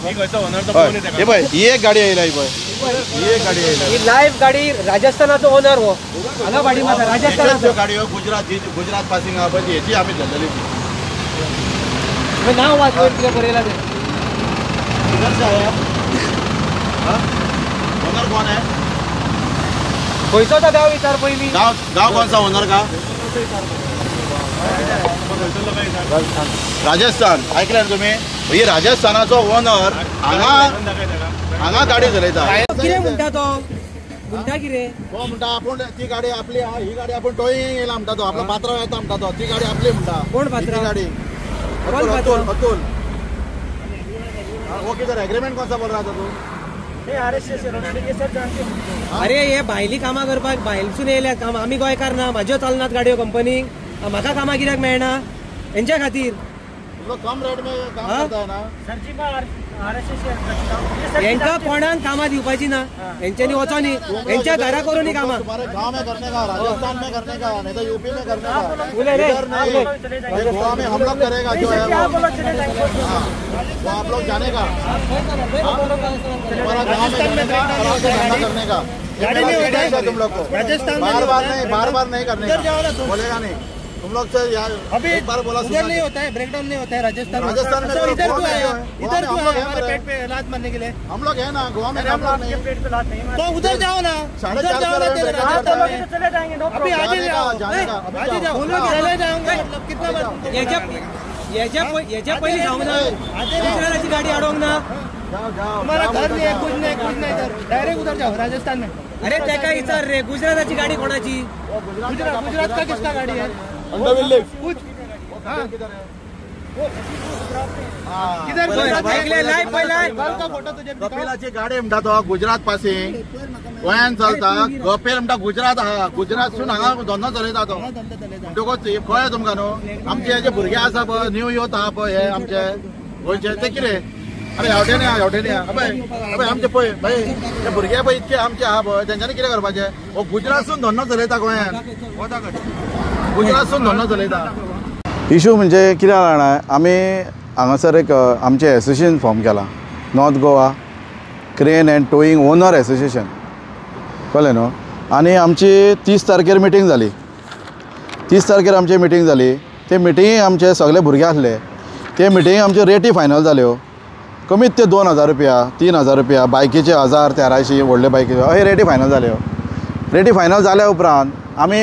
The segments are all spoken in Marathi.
हे पळय ही एक गाडी आयला, ही एक गाडी आयला, ही लाईव्ह गाडी राजस्थानाचो ओनर हो हांगा भाडी मारता राजस्थानाचो गाडी हो गुजरात पासिंग आहा पळय हेची आमी धरलेली ती नाव वाचवत कितें बरयला ते ओनर कौन है? खंयचो तो गांव विचार पयली गांव कौन सा ओनर का? राजस्थान ऐकले ना तुम्ही? ही राजस्थानाचो ओनर हांगा गाडी चलयता. कितें म्हणटा तो म्हणटा कितें तो म्हणटा आपूण ती गाडी आपली ही गाडी आपूण टोईंग येयला म्हणटा तो आपला पात्रांव येता म्हणटा तो ती गाडी आपली म्हणटा. कोण पात्रांव? गाडी अतुल वो किधर एग्रीमेंट कौन सा बोल रहा था तू? अरे हे भायली कामां करपाक भायलसून येयल्यात काम आमी गोंयकार ना म्हाज्यो चलनात गाडयो कंपनीक म्हाका कामां कित्याक मेळना हेंच्या खातीर कम रेट में काम करता है ना हेंका कोणाक कामां दिवपाची ना हेंच्यांनी वचो न्ही हेंच्या घरा करून कामां गांव में करने का राजस्थान में करने का नहीं तो यूपी में करने का गोवा में हम लोग करेगा जो है वो आप लोग जाने का हमारा गाँव में करने का गाड़ी नहीं होता है तुम लोग को राजस्थान बार बार नहीं करने का बोलेगा नहीं तुम लोग से अभी एक बार बोला उधर नहीं होता है ब्रेकडाउन नहीं होता है राजस्थान में तो इधर क्यों है हमारे पेट पे लात मारने के लिए हम लोग है ना गोवा में हम लोग नहीं पेट पे लात नहीं तो उधर जाओ ना उधर जाओ ना चले जाएंगे अभी आज ही जाओ आज ही जाओ चले जाओगे मतलब कितना याच्या पहिली जाऊ ना दुसऱ्याची गाडी अडवून ना तुम्हाला घर नाही कुछ नाही डायरेक्ट उधर जाओ राजस्थान में अरे त्याका विचार रे गुजराताची गाडी कोणाची गुजरात का किसका गाडी है कपिलाची गाडी म्हणटा तो गुजरात पासिंग गोंयान चलता कपिल म्हणटा गुजरात आहा गुजरातसून हांगा धंदो चलयता तो कळ्ळें तुमकां न्हू आमचे जे भुरगे आसा पळय न्यू युथ आहा पळय हे आमचे गोंयचे ते कितें अरे हेवटेनी आहा पळय आमचे पळय भाई ते भुरगे पळय इतके आमचे आहा पळय तेंच्यांनी कितें करपाचें हो गुजरातसून धंदो चलयता गोंयान गुजरातसून धंदो चलयता. इशू म्हणजे कितें जाणा आमी हांगासर एक आमचें एसोसिएशन फॉर्म केलां north Goa crane end towing owner association कळ्ळें न्हू आनी आमची 30 तारखेर मिटींग जाली 30 तारखेर आमची मिटींग जाली ते मिटींग आमचे सगळे भुरगे आसले ते मिटींग आमच्यो रेटी फायनल जाल्यो कमीत ते 2000 रुपया 3000 रुपया बायकीचे 1000-1300 व्हडले बायकी अशे रेटी फायनल जाल्यो रेटी फायनल जाल्या उपरांत आमी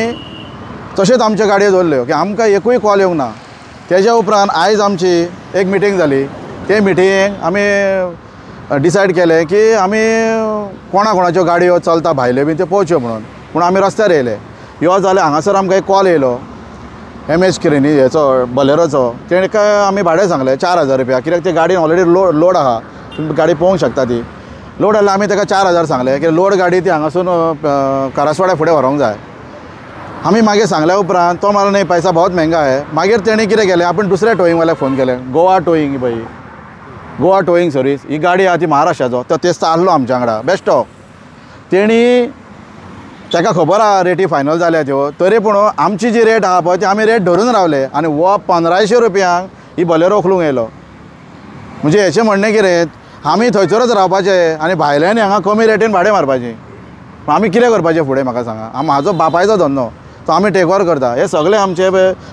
तशेंच आमच्यो गाडयो दवरल्यो की आमकां एकूय कॉल येवंक ना तेज्या उपरांत आयज आमची एक मिटींग जाली ते मिटींगेक आमी डिसायड केलें की आमी कोणाच्यो गाडयो चलता भायल्यो बी त्यो पळोवच्यो म्हणून आमी रस्त्यार येयले यो जाल्यार हांगासर आमकां एक कॉल येयलो MH क्रेनी हेचो बलेरोचो तेका आमी भाडें सांगलें 4000 रुपया कित्याक ते गाडयेन ऑलरेडी लोड आहा तुमी गाडी पळोवंक शकता ती लोड जाल्यार आमी ताका 4000 सांगलें की लोड गाडी ती हांगासून कारसवाड्या फुडें व्हरूंक जाय आमी मागीर सांगल्या उपरांत तो मारलो नाही पैसा बहुत महंगा है मागीर तेणी कितें केलें आपण दुसऱ्या टोईंगवाल्याक फोन केलें गोवा टोईंग पळय गोवा टोईंग सर्वीस ही गाडी आहा ती महाराष्ट्राचो तो तेच आसलो आमच्या वांगडा बेश्टो तेणी ताका खबर आहा रेटी फायनल जाल्या त्यो तरी पूण आमची जी रेट आहा पळय ती आमी रेट धरून रावले आनी वो 1500 रुपयांक ही बलेरो उखलूंक येयलो म्हणजे हेचें म्हणणें कितें आमी थंयसरच रावपाचें आनी भायल्यांनी हांगा कमी रेटीन भाडें मारपाचें आमी कितें करपाचें फुडें म्हाका सांगा म्हाजो बापायचो धंदो तो आमी टेक ओवर करता हे सगळे आमचे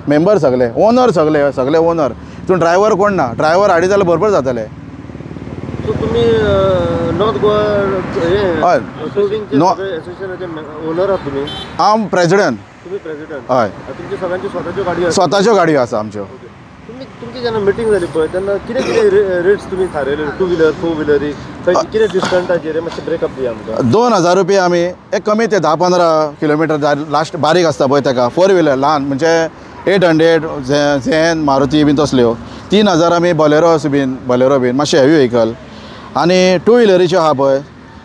मेंबर सगळे ओनर सगळे ओनर तितून ड्रायव्हर कोण ना ड्रायव्हर हाडी जाल्यार बरोबर जातले. तुम्ही नॉर्थ गोवा ओनर आहात तुम्ही? हांव प्रेसिडेंट. तुम्ही प्रेसिडेंट? हय. तुमची सगळ्यांची स्वताच्यो गाडयो आसा? स्वताच्यो गाडयो आसा आमच्यो. तुमची जेन्ना मिटींग जाली पळय तेन्ना कितें रेट्स तुमी थारयले 2 व्हिलर 4 व्हिलरी कितें डिस्काउंटाचेर मातशें ब्रेकअप दिया आमकां. 2000 रुपया आमी एक कमी ते 10-15 किलोमिटर लास्ट बारीक आसता पळय ताका 4 व्हिलर ल्हान म्हणजे 800 झेन मारुती बीन तसल्यो 3000 आमी बलेरो बीन मातशे हेवी व्हेकल आनी 2 व्हिलरीच्यो आहा पळय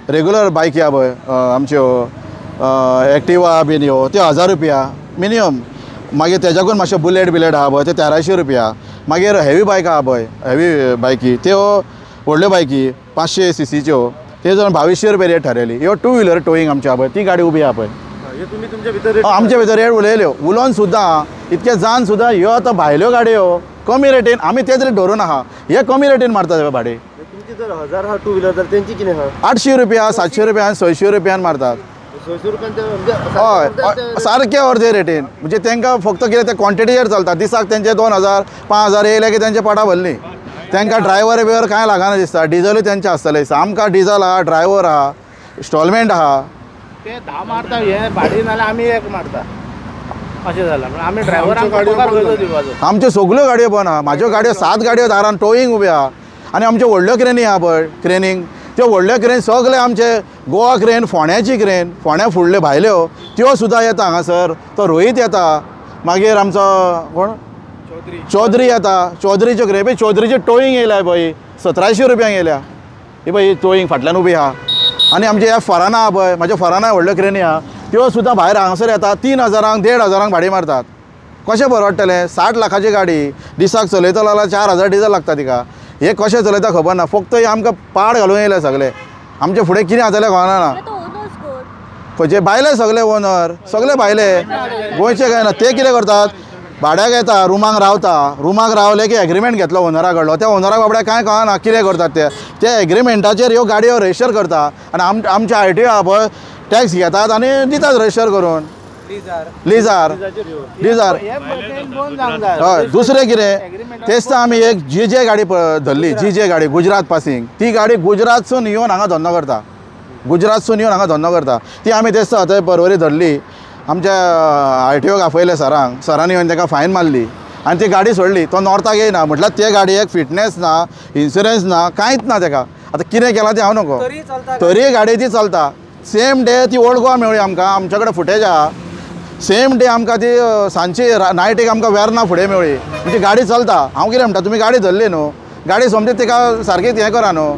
रेग्युलर बायकी आहा पळय आमच्यो एक्टिवा बीन ह्यो त्यो 1000 रुपया मिनिमम. मागीर तेज्याकून मातशे बुलेट आहा पळय ते 1300 रुपया. मागीर हेवी बायक आहा पळय हेवी बायकी त्यो व्हडल्यो बायकी 500 सीसीच्यो ते जण 2200 रुपया रेट थारयली. ह्यो 2 व्हिलर टोईंग आमची आहा पळय ती गाडी उबी आहा पळय आमचे भितर रेट उलयल्यो उलोवन सुद्दां इतके जावन सुद्दां ह्यो आतां भायल्यो गाडयो कमी रेटीन आमी तेच रेट धरून आहा हे कमी रेटीन मारता भाडे. तेंची जर 1000 हा 2 व्हीलर तर तेंची कितें हा 800 रुपया 700 रुपया 600 रुपयान मारतात 600 रुपयान हय सारके अर्दे रेटीन म्हणजे तांकां फक्त कितें ते क्वॉन्टिटीचेर चलता दिसाक तेंचे 2000 5000 येयले की तेंचे पोटा भरली तांकां ड्रायव्हर बिवर कांय लागना दिसता डिझलूय तेंचे आसतले आमकां डिझल आहा ड्रायव्हर आहा इन्स्टॉलमेंट आहा ते 10 मारता हे भाडी नाल्यार आमी एक मारता अशें जालां आमी ड्रायव्हरांक पगार खंयचो दिवपाचो आमच्यो सगल्यो गाडयो बंद आहा म्हाज्यो गाडयो 7 गाडयो दारान टोईंग उबे आहा आनी आमच्यो व्हडल्यो क्रेनी आहा पळय क्रेनींग त्यो व्हडल्यो क्रेन सगळे आमचे गोवा क्रेन फोंड्याची क्रेन फोंड्या फुडल्यो भायल्यो त्यो सुद्दां येता हांगासर तो रोहीत येता मागीर आमचो कोण चौधरी येता चौधरीच्यो क्रेन पळय चौधरीची टोईंग येयल्या पळय 1700 रुपयांक येयल्या ही पळय ही टोईंग फाटल्यान उबी आहा आनी आमचे ह्या फराना आहा पळय म्हाज्या फराना व्हडल्यो क्रेनी आहा त्यो सुद्दां भायर हांगासर येता 3000 1500 भाडी मारतात कशें परवडटलें 60 लाखाची गाडी दिसाक चलयतलो जाल्यार 4000 डिझल लागता तिका हे कशें चलयता खबर ना फक्त हे आमकां पाड घालून येयले सगळे आमचे फुडें कितें जातलें कळना खंयचे भायले सगळे ओनर सगळे भायले गोंयचे काय ना ते कितें करतात भाड्याक येता रुमाक रावता रुमाक रावले की एग्रीमेंट घेतलो ओनरा कडलो त्या ओनराक बाबड्याक कांय कळना कितें करतात ते एग्रीमेंटाचेर ह्यो गाडयो रजिस्टर करता आनी आमच्या आरटीओ आहा पळय टॅक्स घेतात आनी दितात रजिस्टर करून लिजार हय दुसरें कितें तेच तर आमी एक जीजे गाडी धरली जीजे गाडी गुजरात पासिंग ती गाडी गुजरातसून येवन हांगा धंदो करता गुजरातसून येवन हांगा धंदो करता ती आमी तेच थंय परवरी धरली आमच्या आरटीओक आफयले सरांनी येवन ताका फायन मारली आनी ती गाडी सोडली तो नॉर्थाक येयना म्हटल्यार ते गाडयेक फिटनेस ना इन्शुरन्स ना कांयच ना ताका आतां कितें केलां तें हांव नको तरी गाडी ती चलता सेम डे ती ओल्ड गोवा मेळ्ळी आमकां आमच्या कडेन फुटेज आहा सेम डे आमकां ती सांजची नायट एक आमकां वेर्ना फुडें मेळ्ळी ती गाडी चलता हांव कितें म्हणटा तुमी गाडी धरली न्हू गाडी समजे तिका सारकी हें करा न्हू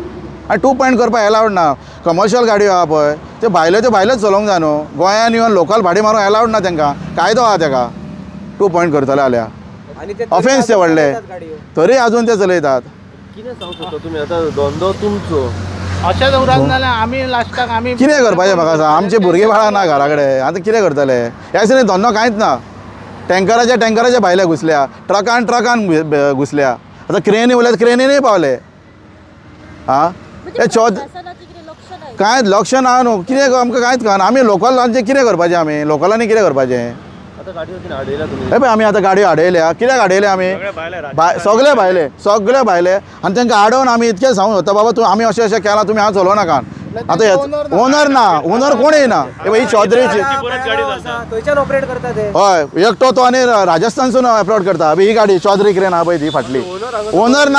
आनी 2 पॉयंट करपाक एलावड ना कमर्शियल गाडयो आहा पळय त्यो भायल्योच चलोवंक जाय न्हू गोंयान येवन लोकल भाडी मारूंक एलावड ना तांकां कायदो आहा ताका 2 पॉयंट करतले जाल्यार ऑफेन्स ते व्हडले तरी आजून ते चलयतात कितें सांगूंक सोदता तुमी आतां धंदो तुमचो अशें उरत जाल्यार आमी लास्टाक आमी कितें करपाचें म्हाका सांग आमचे भुरगीं बाळां ना घरा कडेन आतां कितें करतले ह्या दिसांनी धंदो कांयच ना टँकराचे भायले घुसल्या ट्रकान घुसल्या आतां क्रेनी उलयत क्रेनीनय पावले आं हे कांयच लक्ष ना न्हू कितें आमकां कांयच कळना आमी लोकलांचें कितें करपाचें आमी लोकलांनी कितें करपाचें हे पळय आमी आतां गाडयो हाडयल्या कित्याक हाडयल्या आमी सगळे भायले आनी तांकां हाडोवन आमी इतकें सांगूंक सोदता बाबा तूं आमी अशें केलां तुमी हांव चलोव नाका आतां ओनर ना ओनर कोण येना हे पळय ही चौधरीची हय एकटो तो आनी राजस्थानसून एप्रोड करता ही गाडी चौधरी क्रेन आहा पळय ती फाटली ओनर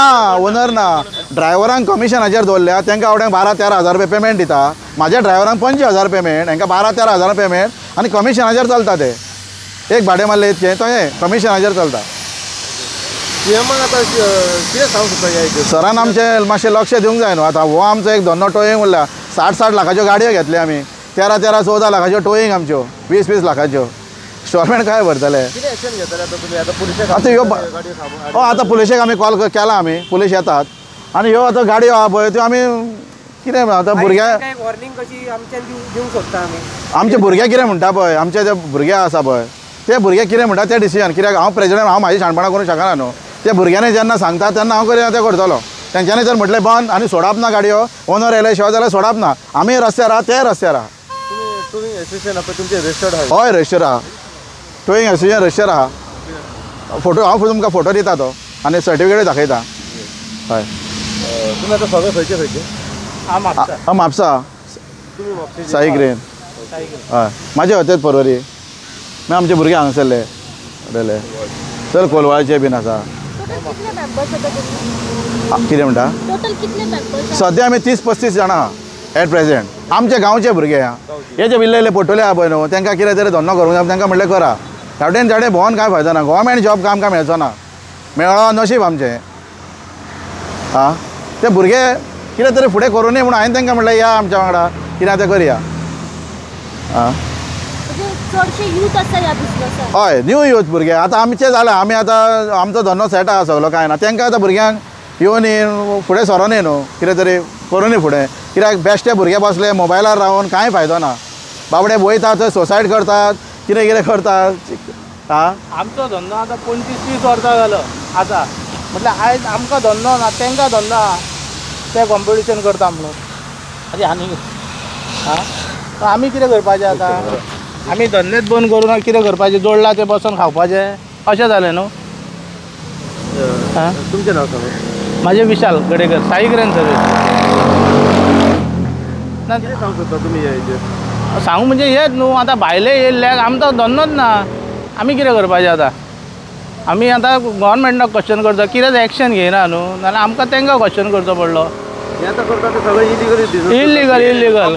ना ड्रायव्हरांक कमिशनाचेर दवरल्या तांकां हांव 12-13 हजार रुपया पेमेंट दिता म्हाज्या ड्रायव्हरांक 25,000 पेमेंट हांकां 12-13 हजार पेमेंट आनी कमिशनाचेर चलता ते एक भाडें मारलें इतकें तो हें कमिशनाचेर चलता कितें सांगूंक सोदता सरान आमचें मातशें लक्ष दिवंक जाय न्हू आतां हो आमचो एक धंदो टोईंग उरला 60 लाखाच्यो गाडयो घेतल्यो आमी 13-14 लाखाच्यो टोईंग आमच्यो 20 लाखाच्यो इन्स्टॉलमेंट काय भरतले आतां ह्यो आतां पुलिशेक आमी कॉल केला आमी पुलीस येतात आनी ह्यो आतां गाडयो आहा पळय त्यो आमी कितें आतां भुरग्यां आमचे भुरगे कितें म्हणटा पळय आमचे जे भुरगे आसा पळय ते भुरगे कितें म्हणटा तें डिसिजन कित्याक हांव प्रेजिडेंट हांव म्हाजी शाणपणां करूंक शकना न्हू त्या भुरग्यांनी जेन्ना सांगता तेन्ना हांव कितें तें करतलो तेंच्यांनी जर म्हटलें बंद आनी सोडप ना गाडयो ओनर येयले शिवाय जाल्यार सोडप ना आमी रस्त्यार आहा ते रस्त्यार आहा हय रजिस्टर आहा टोईंग एसोसिएशन रजिस्टर आहा फोटो हांव तुमकां फोटो दिता तो आनी सर्टिफिकेट दाखयता हय तुमी आतां सगळे खंयचे म्हापसा साई ग्रेन हय म्हाजे होतेच परवरी मागीर आमचे भुरगे हांगासरले उडयले चल कोलवाळचे बीन आसा कितें म्हणटा सद्या आमी 30-35 जाणां एट प्रेजेंट आमचे गांवचे भुरगे आहा हे जे विल्लेले पोटोले आहा पळय न्हू तांकां कितें तरी धंदो करूंक जाय तांकां म्हणलें करा जाडे भोंवन कांय फायदो ना गव्हर्मेंट जॉब काय आमकां मेळचो ना मेळ्ळो नशीब आमचें आं ते भुरगे कितें तरी फुडें करूं न्ही म्हणून हांवें तांकां म्हणलें या आमच्या वांगडा कितें तें करया आं हय न्यू यूथ भुरगे आतां आमचे जालां आमी आतां आमचो धंदो सेट आहा सगलो कांय ना तांकां आतां भुरग्यांक येवन फुडें सरोन न्हू कितें तरी करूं न्ही फुडें कित्याक बेश्टे भुरगे बसले मोबायलार रावन कांय फायदो ना बाबडे वयता थंय सोसायड करतात कितें करतात आं आमचो धंदो आतां 25-30 वर्सां जालो आतां म्हटल्यार आयज आमकां धंदो ना तांकां धंदो आहा ते कॉम्पिटिशन करता म्हणून अरे आनी हां आमी कितें करपाचें आतां आमी धंदेच बंद करून कितें करपाचें जोडला ते बसून खावपाचें अशें जालें न्हू. हां तुमचें नांव सांगा. माझे विशाल गडेकर साई ग्रेन सर्वीस. ना कितें सांगू सोदता तुमी ह्या हेजेर? सांगू म्हणजे हेच न्हू आतां भायले येयल्ल्याक आमचो धंदोच ना आमी कितें करपाचें आतां. आमी आतां गव्हर्मेंटाक क्वेश्चन करता कितें एक्शन घेयना न्हू नाल्यार आमकां तांकां क्वेश्चन करचो पडलो. हे आतां करता ते सगळें इलिगल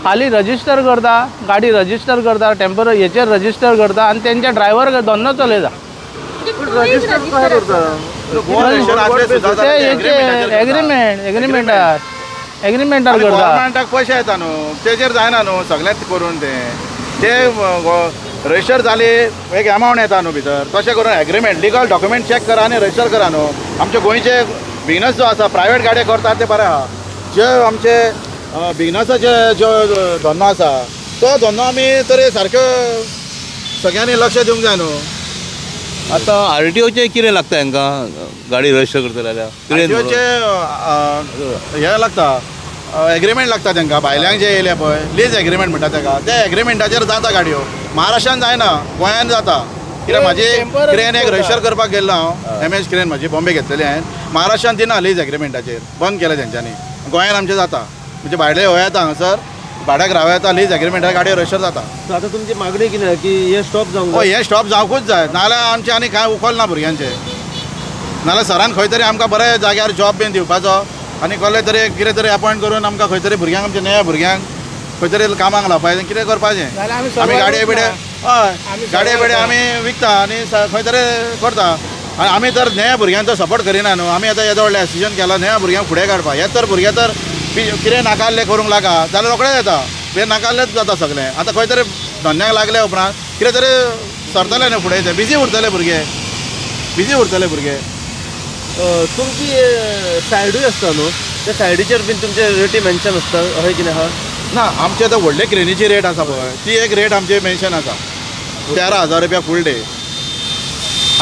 खाली रजिस्टर करता गाडी रजिस्टर करता टेम्पररी हेचेर रजिस्टर करता आनी तेंचे ड्रायव्हर धंदो चलयता. रजिस्टर काय करता? ते एग्रीमेंटार करता. गव्हर्मेंटाक पयशे येता न्हू तेजेर जायना न्हू सगळ्यांत करून ते रजिस्टर जाली एक अमावंट येता न्हू भितर तशें करून एग्रीमेंट लिगल डॉक्युमेंट चॅक करा आनी रजिस्टर करा न्हू. आमचे गोंयचे बिजनस जो आसा प्रायवेट गाडये करतात ते बरें आहा. जे आमचे बिजनसाचे जो धंदो आसा तो धंदो आमी तरी सारको सगळ्यांनी लक्ष दिवंक जाय न्हू. आता RTOचे कितें लागता हांकां गाडी रजिस्टर करतले जाल्यार हे लागता एग्रीमेंट लागता तांकां भायल्यांक जे येयले पळय लीज एग्रीमेंट म्हणटा ताका त्या एग्रीमेंटाचेर जाता गाडयो. महाराष्ट्रान जायना गोंयान जाता कित्याक म्हाजी क्रेन एक रजिस्टर करपाक गेल्लो हांव MS क्रेन म्हाजी बॉम्बे घेतलेली हांवें. महाराष्ट्रान दिना लीज एग्रीमेंटाचेर बंद केलें तेंच्यांनी. गोंयान आमचें जाता म्हणजे भायले हो येता हांगासर भाड्याक राव येता लीज एग्रीमेंटार गाडयो रजिस्टर जाता. सो आतां तुमची मागणी कितें की हे स्टॉप जावंक हय हे स्टॉप जावंकूच जाय नाल्यार आमचे आनी कांय उखल ना भुरग्यांचे. नाल्यार सरान खंय तरी आमकां बऱ्या जाग्यार जॉब बीन दिवपाचो आनी कसले तरी कितें तरी अपॉयंट करून आमकां खंय तरी भुरग्यांक आमच्या नव्या भुरग्यांक खंय तरी कामाक लावपाचें कितें करपाचें. आमी गाडये बिडे हय गाडये बिडे आमी विकता आनी खंय तरी करता आनी आमी तर नव्या भुरग्यांचो सपोर्ट करिना न्हू. आमी आतां येदो व्हडलें डिसिजन केला नव्या भुरग्यांक फुडें काडपा. हे तर भुरगे तर कितें नाकारलें करूंक लागा जाल्यार रोखडेंच येता हे नाकारलेंच जाता सगळें. आतां खंय तरी धंद्याक लागले उपरांत कितें तरी सरतले न्हू फुडें ते बिजी उरतले भुरगे तुमची सायडूय आसता न्हू त्या सायडीचेर बीन तुमचे रेटी मेन्शन आसता अशें कितें आहा? ना आमचे आतां व्हडले क्रेनीची रेट आसा पळय ती एक रेट आमची मेन्शन आसा 13,000 रुपया फूल डे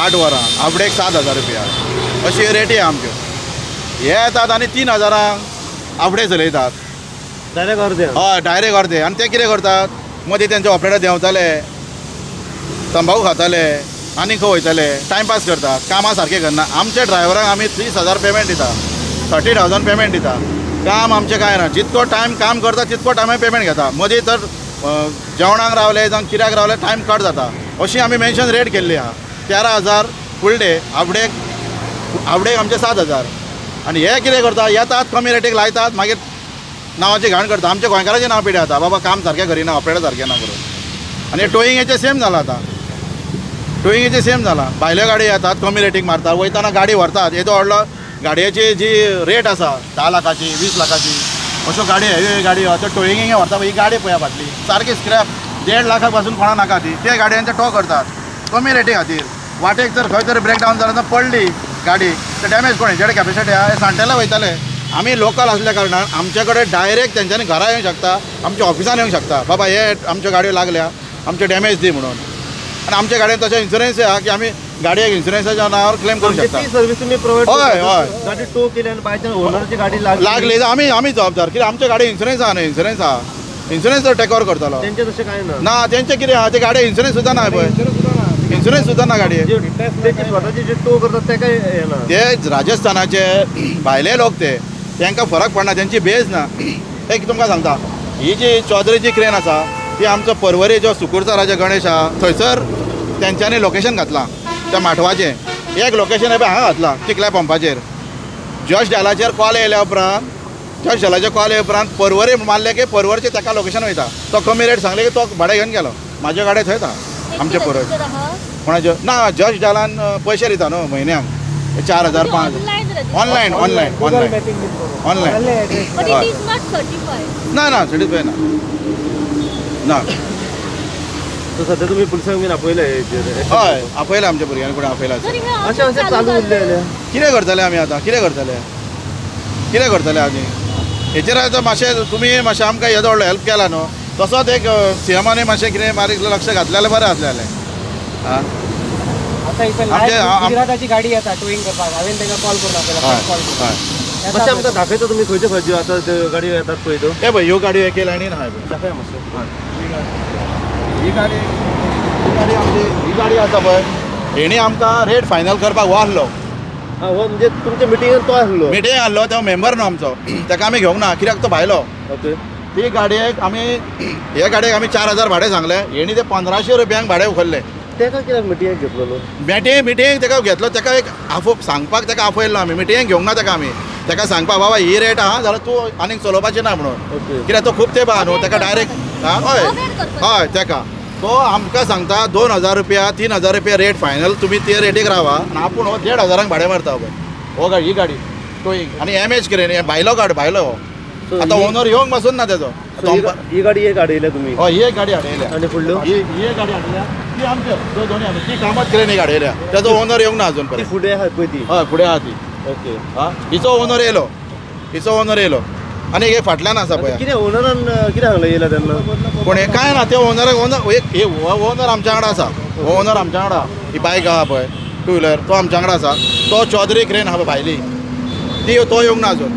8 वरां आवडेक 7,000 रुपया अशी रेटी आहा आमच्यो. हे येतात आनी 3,000 आवडे चलयतात डायरेक्ट अर्दे. हय डायरेक्ट अर्दे. आनी ते कितें करतात मदीं तेंचे ऑपरेटर देंवताले तंबाखू खाताले आनी खंय वयताले टायमपास करतात कामां सारकें करना. आमच्या ड्रायव्हराक आमी 30,000 पेमेंट दिता 30,000 पेमेंट दिता. काम आमचें कांय ना जितको टायम काम करता तितको टायमार पेमेंट घेता. मदीं तर जेवणाक रावले जावं कित्याक रावले टायम कट जाता अशी आमी मेन्शन रेट केल्ली आहा. 13,000 फूल डे आवडेक आमचे 7,000. आनी हे कितें करता येतात कमी रेटीक लायतात मागीर नांवाची घाण करता. आमच्या गोंयकाराचें नांव पिड्या जाता बाबा काम सारकें करिना ऑपरेटर सारकें ना करून. आनी टोईंगेचें सेम जालां आतां टोईंगेचें सेम जालां. भायल्यो गाडी येतात कमी रेटीक मारतात वयताना गाडी व्हरतात येदो व्हडलो गाडयेची जी रेट आसा 10 लाखाची 20 लाखाची अश्यो गाडी हेवी गाडी आतां टोईंगेक व्हरता ही गाडी पळया फाटली सारकी स्क्रॅप 1.5 लाखा पासून कोणा नाका ती ते गाडयांचे टो करतात कमी रेटी खातीर. वाटेक जर खंय तरी ब्रेकडावन जालें पडली गाडी तर डॅमेज कोण हेचे कॅपेसिटी आहा हे सांटेला वयताले. आमी लोकल आसल्या कारणान आमचे कडेन डायरेक्ट तेंच्यांनी घरा येवंक शकता आमच्या ऑफिसान येवंक शकता बाबा हे आमच्यो गाडयो लागल्या आमचे डॅमेज दी म्हणून. आनी आमच्या गाडयेन तशें इन्शुरन्स आहा की आमी गाडयेक इन्शुरन्साच्या नांवार क्लेम करूंक शकता. ती सर्वीस तुमी प्रोवायड हय हय गाडी टो केली आनी बाय चान्स ओनराची गाडी लागली जाल्यार आमी जबाबदार कित्याक आमच्या गाडयेक इन्शुरन्स आहा न्हू इन्शुरन्स तर टेक ओवर करतलो. तेंचे तशें कांय ना. ना तेंचे कितें आहा ते गाडये इन्शुरन्स सुद्दां ना पळय इन्शुरन्स सुद्दां ना गाडये. तेची स्वताची जे टो करतात तेका येना. ते राजस्थानाचे भायले लोक तांकां फरक पडना तेंची बेज ना. एक तुमकां सांगता ही जी चौधरीची क्रेन आसा ती आमचो परवरी जो सुकुरचाराचे गणेश आहा थंयसर तेंच्यांनी लोकेशन घातलां त्या माठवाचें एक लोकेशन हे पळय हांगा घातलां चिखल्या पंपाचेर. जस्ट डालाचेर कॉल येयल्या उपरांत जस्ट डालाचेर कॉल येयल्या उपरांत परवरी मारले की परवरचे ताका लोकेशन वयता तो कमी रेट सांगले की तो भाडें घेवन गेलो. म्हाज्यो गाडयो थंय येता आमचे परवरी कोणाच्यो ना जस्ट डालान पयशे दिता न्हू म्हयन्याक 4,000 5,000 ऑनलायन ना ना सर्टिफाय ना. सो सध्या तुमी पुलिसांक बीन आपयले हय आपयला आमच्या भुरग्यांनी कोणी आपयला. अशें अशें चालू उरलें कितें करतले आमी आतां कितें करतले आनी हेचेर आतां मातशें तुमी मातशें आमकां येदो व्हडलो हेल्प केला न्हू तसोच एक सीएमानूय मातशें कितें बारीक लक्ष घातलें जाल्यार बरें आसलेलें. आं आता इथं गुजराताची गाडी येता टोईंग करपाक हांवें तांकां कॉल करून हय मातशें आमकां दाखयता तुमी खंयच्यो खंयच्यो आतां त्यो गाडयो येतात पळय त्यो हे पळय ह्यो गाडयो एके लायनीन आहाय पळय. दाखया मातशें ही गाडी आसा पळय हेणी आमकां रेट फायनल करपाक वाहलो. हां हो म्हणजे तुमच्या मिटिंगान तो आसलो मिटींग आसलो तो मेंबर न्हू आमचो ताका आमी घेवंक ना कित्याक तो भायलो. ओके ती गाडयेक आमी हे गाडयेक आमी 4000 भाडें सांगलें हेणी ते 1500 रुपयांक भाडें उखल्लें. तेका कित्याक मिटिंगाक घेतलेलो मिटींग ताका घेतलो ताका एक आफो सांगपाक ताका आफयल्लो आमी मिटींग घेवंक ना ताका आमी ताका सांगपाक बाबा ही रेट आहा जाल्यार तूं आनीक चलोवपाचें ना म्हणून ओके कित्याक तो खूब तेंप आहा न्हू ताका डायरेक्ट हय हय ताका तो आमकां सांगता 2000 रुपया 3000 रुपया रेट फायनल तुमी ते रेटीक रावा आनी आपूण हो 1500 भाडें मारता पळय हो गाडी ही गाडी तो आनी एमएच कितें न्ही भायलो भायलो हो आतां ओनर येवंक पासून ना तेजो ही गाडी एक हाडयल्या तुमी हय ही एक गाडी हाडयल्या आनी फुडल्यो ही एक गाडी हाडयल्या ती आमच्यो त्यो दोनी आमी ती कामत क्रेनीक हाडयल्या तेजो ओनर येवंक ना अजून ती पर्यंत फुडें आहा पळय ती हय फुडें आहा ती ओके हा हिचो ओनर येयलो आनी एक फाटल्यान आसा पळय कितें ओनरान कितें सांगलें येयल्या तेन्ना पूण हें कांय ना ते ओनराक ओनर आमच्या वांगडा आसा हो ओनर आमच्या वांगडा ही बायक आहा पळय 2 व्हिलर तो आमच्या वांगडा आसा तो चौधरी क्रेन आहा पळय भायली ती तो येवंक ना अजून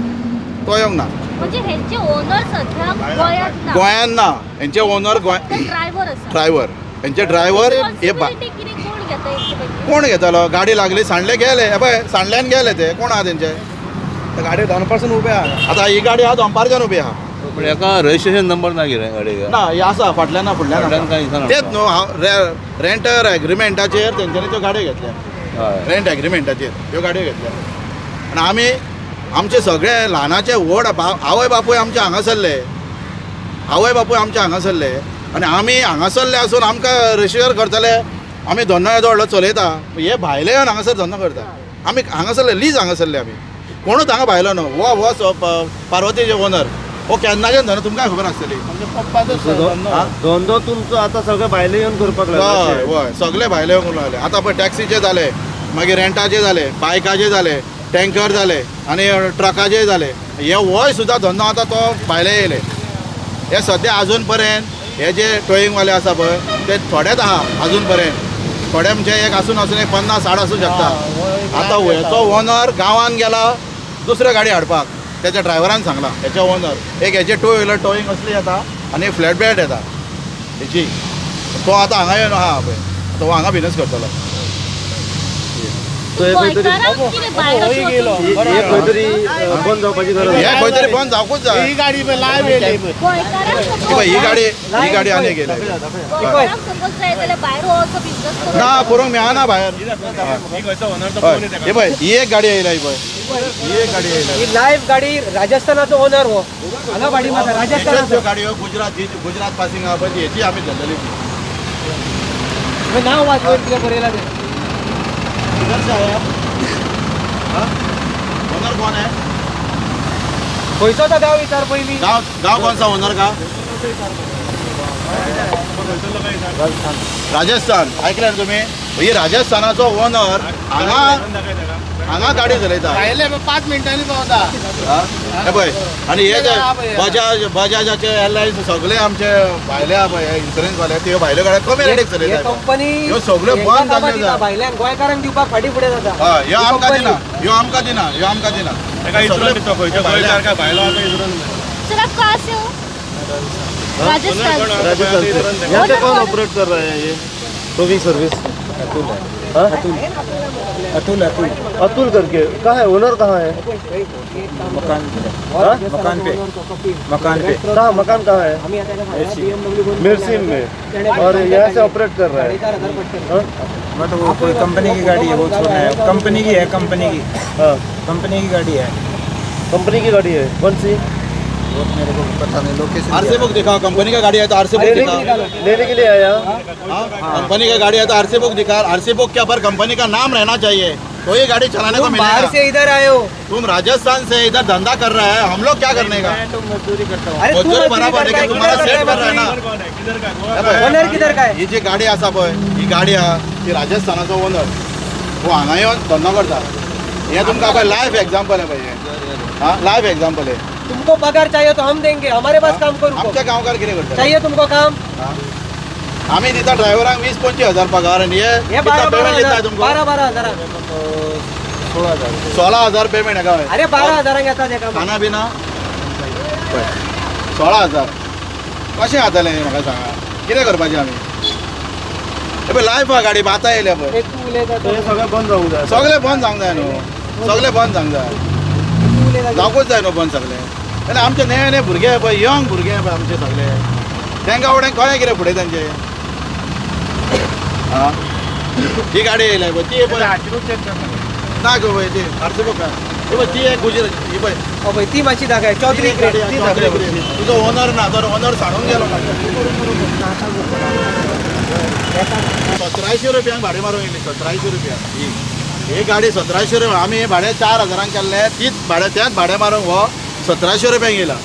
तो येवंक ना म्हणजे ह्यांचे ओनर सध्या गोंयांत ना. गोंयान ना हेंचे ओनर ड्रायव्हर आसा. ड्रायव्हर हेंचे ड्रायव्हर हे Responsibility कितें कोण घेता हेंचे पयलीं? कोण घेतलो गाडी लागली सांडले गेले हे पळय सांडल्यान गेले ते कोण आहा तेंचे गाडी दोनपासून उबे आहा आतां ही गाडी आहा दोनपारच्यान उबी आहा पण हेका रजिस्ट्रेशन नंबर ना कितें गाडयेक ना ही आसा फाटल्यान ना फुडल्यान फाटल्यान आसा. कांय दिसना तेच न्हू हांव रेंटर एग्रिमेंटाचेर तेंच्यांनी त्यो गाडयो घेतल्या हय रेंट एग्रिमेंटाचेर ह्यो गाडयो घेतल्या आनी आमी आमचे सगळे ल्हानाचे व्हड आवय बापूय आमचे हांगासरले आनी आमी हांगासरले आसून आमकां रजिस्टर करतले आमी धंदो येदो व्हडलो चलयता हे भायले येवन हांगासर धंदो करता आमी हांगासरले लीज हांगासरले आमी कोणूच हांगा भायलो न्हू हो पार्वतीचे ओनर हो केन्नाच्यान धंदो तुमकां खबर आसतली धंदो तुमचो आतां सगळे भायले येवन करपाक हय लागले हय सगळे भायले येवंक लागले आतां पळय टॅक्सीचे जाले मागीर रेंटाचे जाले बायकाचे जाले टँकर जाले आनी ट्रकाचे जाले हे होय सुद्दां धंदो आतां तो भायले येयले हे सद्या आजून पर्यंत हे जे टोईंगवाले आसा पळय ते थोडेच आहा आजून पर्यंत थोडे म्हणजे एक आसून एक 50-60 आसूं शकता आतां हेचो ओनर गांवान गेला दुसऱ्यो गाडी हाडपाक त्याच्या ड्रायव्हरान सांगला हेचे ओनर एक हेचे 2 व्हिलर टोईंग असली येता आनी एक फ्लॅट बेट येता हेची तो आतां हांगा येवन आहा पळय तो हांगा बिझनस करतलो गोंयकारांक कितें भायर अशें वचून हे खंयतरी बंद जावपाची गरज हे खंय तरी बंद जावकूच जाय ही गाडी लायव येयली पळय. गोंयकारांक ही गाडी आनी गेले गोंयकारांक सपोज जाय जाल्यार भायर हो असो बिझनस करून ना करूंक मेळना भायर हय. हे पळय ही एक गाडी येयल्या ही पळय ही एक गाडी येयल्या ही लायव्ह गाडी राजस्थानाचो ओनर हो हांगा भाडी मारता राजस्थानाचो गाडयो गुजरात पासिंग आहा पळय हेची आमी धरलेली नांव वाच वयर कितें बरयलां तें ओनर कौन है खंयचो तो गांव विचार पयलीं गांव कौन सा ओनर का राजस्थान ऐकलं तुम्ही ही राजस्थानाचो ओनर हांगा गाडी चलयता भायले 5 मिनटांनी पावता हे पळय आनी हे जे बजाजाचे एअरलायन्स सगळे आमचे भायले आहा पळय इन्शुरन्स वाले त्यो भायल्यो गाड्यो कमी रेटीक चलयता कंपनी ह्यो सगळ्यो बंद जाल्ल्यो आसा भायल्यान गोंयकारांक दिवपाक फाटीं फुडें जाता हय ह्यो आमकां दिना ह्यो आमकां दिना सर आप कहाँ से हो राजस्थान से। यहाँ पे कौन ऑपरेट कर रहा है ये टोविंग सर्विस अतुल करके कहाँ है ओनर कहाँ है मकान पे कहाँ मकान कहाँ है मिर्सिम में और यहाँ से ऑपरेट कर रहा है बट वो कोई कंपनी की गाड़ी है वो छोड़ है कंपनी की है हाँ कंपनी की गाड़ी है कंपनी की गाड़ी है कौन सी वो मेरे को पता नहीं लोकेशन आरसी बुक दिखाओ कंपनी का गाड़ी है तो आरसी बुक दिखाओ लेने के लिए आया कंपनी का गाड़ी है तो आरसी बुक दिखा आरसी बुक के ऊपर कंपनी का नाम रहना चाहिए तो ये गाड़ी चलाने को तुम बाहर मिलेगा से इधर आए हो तुम राजस्थान से इधर धंधा कर रहा है हम लोग क्या करने का मजदूरी करता हूँ अरे तू मजदूरी मजदूरी बराबर करता है है, तुम्हाला किधर सेट करता कर रहा है ना ओनर किधर का है ही जी गाडी आसा पळय ही गाडी आहा ती राजस्थानाचो ओनर हो हांगा येवन धंदो करता हे तुमकां पळय लायव्ह एग्जाम्पल आहे पळय हां लायव्ह एग्जाम्पल आहे तुमको पगार चाहिए तो हम देंगे हमारे पास काम करो आमचे गांवकार कितें करता चाहिए तुमको काम आमी दिता ड्रायव्हरांक 20-25 हजार पगार आनी हे 12 पेमेंट दिता तुमकां 12 हजार 16,000 पेमेंट आहे का अरे 12,000 घेतात एका खाना बिना 16,000 कशें जातलें म्हाका सांगा कितें करपाचें आमी हे पळय लायफ आहा गाडी बाता येयल्या पळय एक तू उलयता तो हे सगळं बंद जाऊ द्या सगळें बंद जावंक जाय न्हू सगळें बंद जावंक जाय जावंकूच जाय न्हू बंद सगळें आनी आमचे नवे भुरगे पळय यंग भुरगे पळय आमचे सगळे तांकां फुडें कळ्ळें कितें फुडें तांचें आं ही गाडी येयल्या पळय ती पळय ना गो पळय ती आरसी बुक ही पळय ती एक गुजरात ही पळय ती मातशी दाखय चौधरी ती तुजो ओनर ना तर ओनर सांगून गेलो ना 1700 रुपयांक भाडें मारूंक येयली 1700 रुपया ही गाडी 1700 रुपया आमी भाडें 4,000 केल्लें तीच त्याच भाडें मारूंक हो 1700 रुपयांक येयला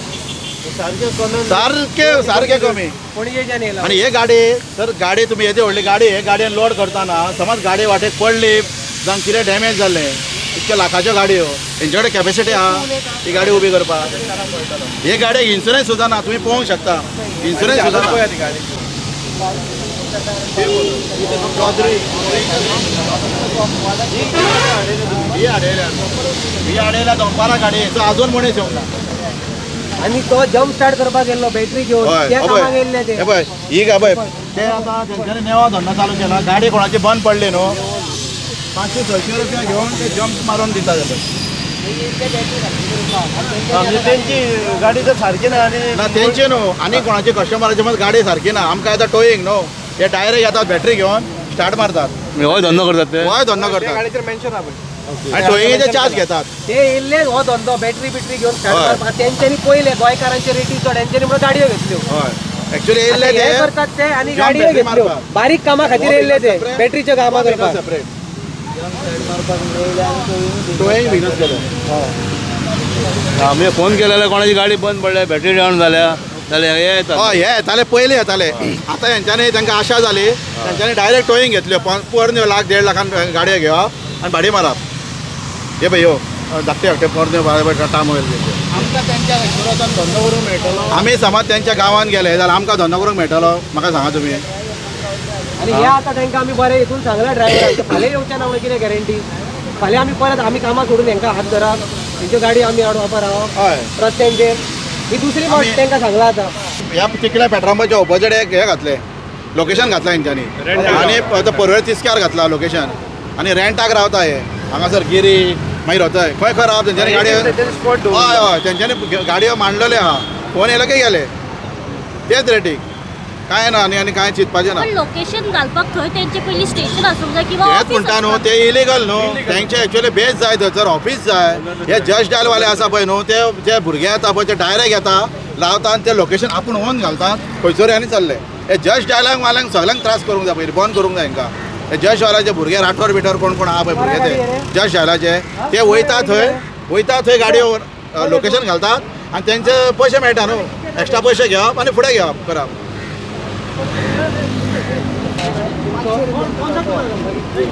सारके कमी पणजेच्यान येयला आनी हे गाडी तर गाडी तुमी येदी व्हडली गाडी हे गाडयेन लोड करतना समज गाडी वाटेक पडली जावं कितें डॅमेज जाल्लें इतक्या लाखाच्यो गाडयो तेंचे कडेन कॅपेसिटी आहा ही गाडी उबी करपाक हे गाडयेक इन्शुरन्स सुद्दां ना तुमी पळोवंक शकता इन्शुरन्स सुद्दां ना ती गाडी ही हाडयल्या दनपारां गाडी अजून मनीस येवंक ना आणि तो जम्प स्टार्ट करपाक गेल्लो बॅटरी घेवन त्या कामाक येयल्ले ते पळय ही पळय ते आतां तेंच्यांनी नेवा धंदो चालू केला गाडी कोणाची बंद पडली न्हू 500-600 रुपया घेवन ते जम्प मारून दिता ते म्हणजे त्यांची गाडी तर सारखी ना आणि ना तेंची न्हू आनी कोणाची कस्टमराची मत गाडी सारकी ना आमकां येता टोईंग न्हू हे डायरेक्ट येतात बॅटरी घेवन स्टार्ट मारतात हो धंदो करतात ते होय धंदो करतात गाडीचेर मेन्शन आहा आनी टोईंगेचे चार्ज घेतात ते येयल्ले हो धंदो बॅटरी घेवन स्टार्ट करपाक तेंच्यांनी पयले गोंयकारांचे रेटी चड हेंच्यांनी म्हणून गाडयो घेतल्यो हय एक्चुअली येयल्ले हे ते करतात ते आनी जम्प गाडयो battery घेतल्यो मारपाक. बारीक कामा खातीर येयल्ले ते बॅटरीच्या कामा करपाक सेपरेट टोईंग बिझनस केलो आमी फोन केलेलो कोणाची गाडी बंद पडल्या बॅटरी डावन जाल्या जाल्यार हे येतात हय हे येताले पयलीं येताले आतां हेंच्यांनी तांकां आशा जाली तेंच्यांनी डायरेक्ट टोईंग घेतल्यो परन्यो 1,00,000-1.5 लाखान गाडयो घेवप आनी भाडी मारप हे पळय ह्यो धाकटे धाकटे परन्यो टाम वयर आमकां तेंच्या सुरतान धंदो करूंक मेळटलो आमी समज तेंच्या गांवांत गेले जाल्यार आमकां धंदो करूंक मेळटलो म्हाका सांगा तुमी आणि हे आता तांकां आमी बरें हितून सांगला ड्रायव्हरांक फाल्यां येवचें ना म्हणून कितें गॅरंटी फाल्यां आमी परत आमी कामां सोडून हेंकां हात धरप तेंच्यो गाडी आमी हाडप रावप हय रस्त्यांचेर ही दुसरी गोश्ट तांकां सांगला आतां ह्या चिकल्या पेट्रोल ऑपोजीट एक हे घातलें लोकेशन घातलां हेंच्यांनी आनी परवेळ तिस्क्यार घातला लोकेशन आनी रेंटाक रावता हे हांगासर गिरी मागीर वताय खंय खंय रावप तेंच्यांनी गाडयो हय हय तेंच्यांनी गाडयो मांडलेले आहा फोन येयलो की गेले तेच रेटीक काय ना आनी कांय चिंतपाचें ना पण लोकेशन घालपाक थंय तेंचे पयलीं स्टेशन आसूंक जाय किंवा तेच ऑफिस म्हणटा न्हू ते इलिगल न्हू तेंचे एक्चुअली बेस जाय थंयसर ऑफिस जाय हे जस्ट डायलवाले आसा पळय न्हू ते जे भुरगे येता पळय ते डायरेक्ट येता लावता आनी ते लोकेशन आपूण ओन घालतात खंयसर आनी चल्ले हे जस्ट डायलांक वाल्यांक सगळ्यांक त्रास करूंक जाय पयलीं बंद करूंक जाय हांकां हे जस्ट वाल्याचे भुरगे राठोर बिठोर कोण कोण आहा पळय भुरगे ते जस्ट डायलाचे ते वयता थंय गाडयो लोकेशन घालतात आनी तेंचे पयशे मेळटा न्हू एक्स्ट्रा पयशे घेवप आनी फुडें घेवप करप